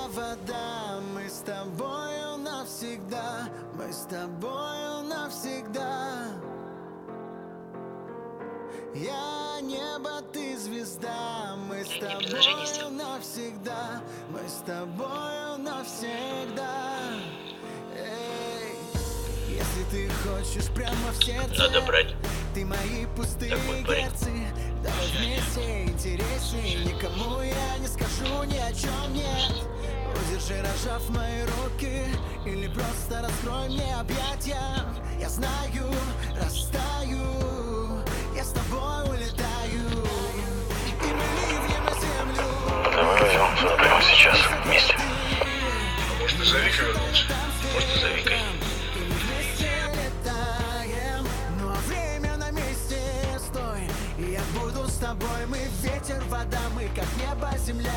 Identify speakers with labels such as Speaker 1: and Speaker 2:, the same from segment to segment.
Speaker 1: вода, мы с тобою навсегда, мы с тобою навсегда. Я небо, ты звезда, мы с тобою навсегда, мы с тобою навсегда. Эй, если ты хочешь прямо в сердце,
Speaker 2: надо брать.
Speaker 1: ты мои пустые герцы. Давай вместе интересней, никому я не скажу ни о чем нет. Удержи, разжав мои руки, или просто раскрой мне объятия. Я знаю, растаю, я с тобой улетаю, и мы ливнем на землю.
Speaker 2: Давай возьмем сюда прямо сейчас, вместе.
Speaker 3: Может, ты за Викой вернулся?
Speaker 2: Может, ты за Викой.
Speaker 1: Ну а время на месте, стой, и я буду с тобой. Мы ветер, вода, мы как небо, земля,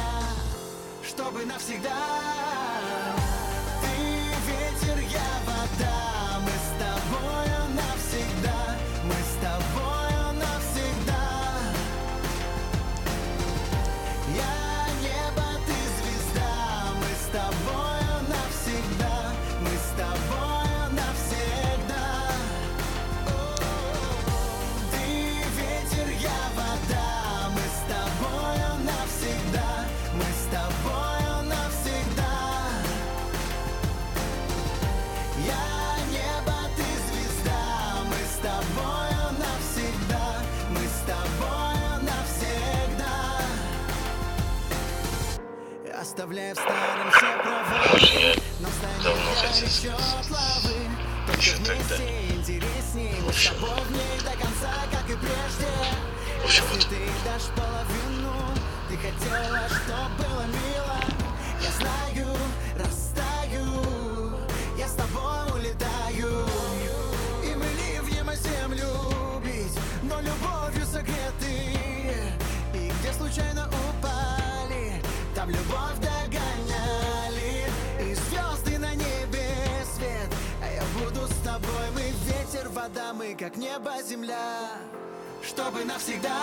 Speaker 1: чтобы навсегда. Ты ветер, я вода, мы с тобою навсегда, мы с тобою навсегда. Я небо, ты звезда, мы с тобою навсегда, мы с тобою навсегда. Ты ветер, я вода, мы с тобою навсегда, мы с тобою навсегда. Я небо, ты звезда, мы с тобою навсегда, мы с тобою навсегда. Оставляя в старом все права, но
Speaker 2: давно
Speaker 1: станет
Speaker 2: хотел.
Speaker 1: счет лавы. Только
Speaker 2: Еще тогда.
Speaker 1: вместе интересней, мы с тобой в ней до конца, как и прежде.
Speaker 2: В общем,
Speaker 1: Если
Speaker 2: вот.
Speaker 1: ты дашь половину, ты хотела, чтоб было мило. Я знаю, растаю, я с тобой улетаю, и мы ливнем о землю бить, но любовью согреты. И где случайно упали, там любовь догоняли, и звезды на небе свет, а я буду с тобой. Мы ветер, вода, мы как небо, земля, чтобы навсегда.